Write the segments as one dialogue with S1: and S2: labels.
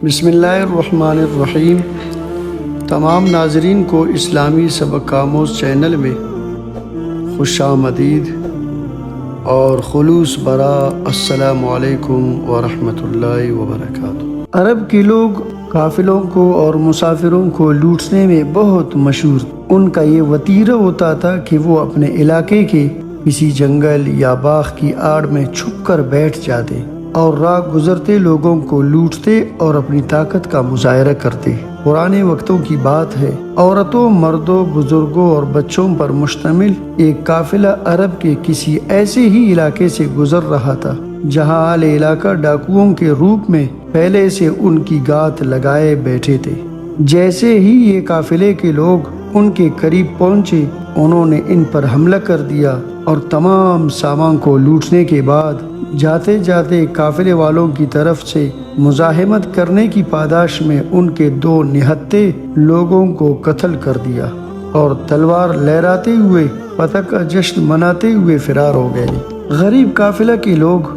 S1: بسم اللہ الرحمن الرحیم۔ تمام ناظرین کو اسلامی سبق آموز چینل میں خوش آمدید اور خلوص برا السلام علیکم ورحمۃ اللہ وبرکاتہ۔ عرب کے لوگ قافلوں کو اور مسافروں کو لوٹنے میں بہت مشہور۔ ان کا یہ وتیرہ ہوتا تھا کہ وہ اپنے علاقے کے کسی جنگل یا باغ کی آڑ میں چھپ کر بیٹھ جاتے اور راہ گزرتے لوگوں کو لوٹتے اور اپنی طاقت کا مظاہرہ کرتے۔ پرانے وقتوں کی بات ہے، عورتوں، مردوں، بزرگوں اور بچوں پر مشتمل ایک قافلہ عرب کے کسی ایسے ہی علاقے سے گزر رہا تھا جہاں اہل علاقہ ڈاکوؤں کے روپ میں پہلے سے ان کی گات لگائے بیٹھے تھے۔ جیسے ہی یہ قافلے کے لوگ ان کے قریب پہنچے، انہوں نے ان پر حملہ کر دیا اور تمام سامان کو لوٹنے کے بعد جاتے جاتے قافلے والوں کی طرف سے مزاحمت کرنے کی پاداش میں ان کے 2 نہتے لوگوں کو قتل کر دیا اور تلوار لہراتے ہوئے فتح کا جشن مناتے ہوئے فرار ہو گئے۔ غریب قافلہ کے لوگ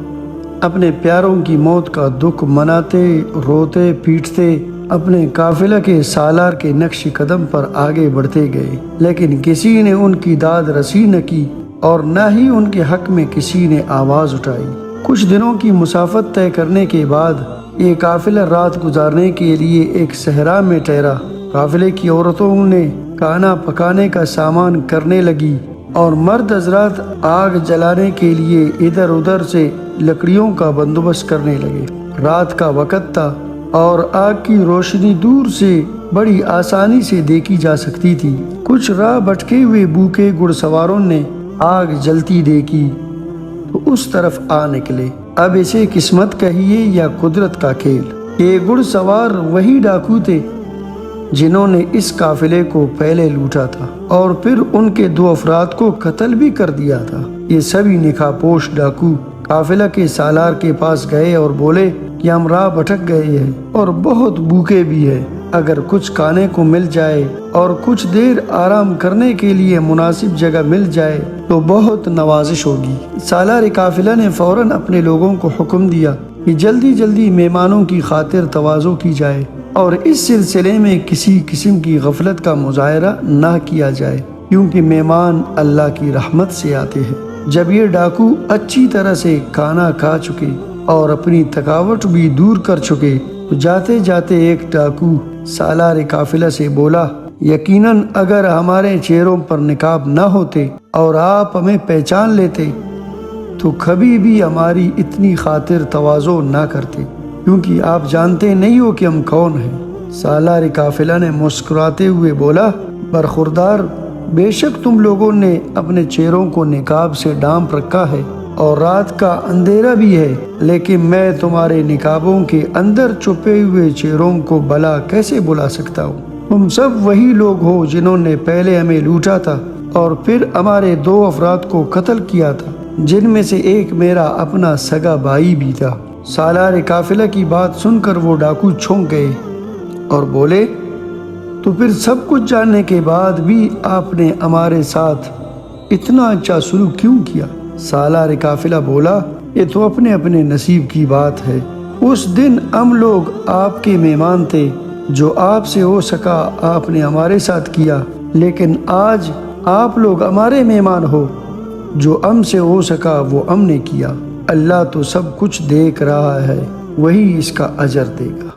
S1: اپنے پیاروں کی موت کا دکھ مناتے، روتے پیٹتے اپنے قافلہ کے سالار کے نقش قدم پر آگے بڑھتے گئے، لیکن کسی نے ان کی داد رسی نہ کی اور نہ ہی ان کے حق میں کسی نے آواز اٹھائی۔ کچھ دنوں کی مسافت طے کرنے کے بعد یہ قافلہ رات گزارنے کے لیے ایک صحرا میں ٹھہرا۔ قافلے کی عورتوں نے کھانا پکانے کا سامان کرنے لگی اور مرد حضرات آگ جلانے کے لیے ادھر ادھر سے لکڑیوں کا بندوبست کرنے لگے۔ رات کا وقت تھا اور آگ کی روشنی دور سے بڑی آسانی سے دیکھی جا سکتی تھی۔ کچھ راہ بھٹکے ہوئے بھوکے گھڑ سواروں نے آگ جلتی دیکھی تو اس طرف آ نکلے۔ اب اسے قسمت کہیے یا قدرت کا کھیل، یہ گھڑ سوار وہی ڈاکو تھے جنہوں نے اس قافلے کو پہلے لوٹا تھا اور پھر ان کے 2 افراد کو قتل بھی کر دیا تھا۔ یہ سبھی نکاح پوش ڈاکو قافلہ کے سالار کے پاس گئے اور بولے کہ ہم راہ بھٹک گئے ہیں اور بہت بھوکے بھی ہیں، اگر کچھ کھانے کو مل جائے اور کچھ دیر آرام کرنے کے لیے مناسب جگہ مل جائے تو بہت نوازش ہوگی۔ سالار قافلہ نے فوراً اپنے لوگوں کو حکم دیا کہ جلدی جلدی مہمانوں کی خاطر تواضع کی جائے اور اس سلسلے میں کسی قسم کی غفلت کا مظاہرہ نہ کیا جائے، کیونکہ مہمان اللہ کی رحمت سے آتے ہیں۔ جب یہ ڈاکو اچھی طرح سے کھانا کھا چکے اور اپنی تھکاوٹ بھی دور کر چکے تو جاتے جاتے ایک ڈاکو سالار قافلہ سے بولا، یقیناً اگر ہمارے چہروں پر نقاب نہ ہوتے اور آپ ہمیں پہچان لیتے تو کبھی بھی ہماری اتنی خاطر تواضع نہ کرتے، کیونکہ آپ جانتے نہیں ہو کہ ہم کون ہیں۔ سالار قافلہ نے مسکراتے ہوئے بولا، برخوردار، بے شک تم لوگوں نے اپنے چہروں کو نقاب سے ڈھانپ رکھا ہے اور رات کا اندھیرا بھی ہے، لیکن میں تمہارے نقابوں کے اندر چھپے ہوئے چہروں کو بھلا کیسے بلا سکتا ہوں؟ تم سب وہی لوگ ہو جنہوں نے پہلے ہمیں لوٹا تھا اور پھر ہمارے 2 افراد کو قتل کیا تھا، جن میں سے ایک میرا اپنا سگا بھائی بھی تھا۔ سالار قافلہ کی بات سن کر وہ ڈاکو چونک گئے اور بولے، تو پھر سب کچھ جاننے کے بعد بھی آپ نے ہمارے ساتھ اتنا اچھا سلوک کیوں کیا؟ سالار قافلہ بولا، یہ تو اپنے اپنے نصیب کی بات ہے۔ اس دن ہم لوگ آپ کے مہمان تھے، جو آپ سے ہو سکا آپ نے ہمارے ساتھ کیا، لیکن آج آپ لوگ ہمارے مہمان ہو، جو ہم سے ہو سکا وہ ہم نے کیا۔ اللہ تو سب کچھ دیکھ رہا ہے، وہی اس کا اجر دے گا۔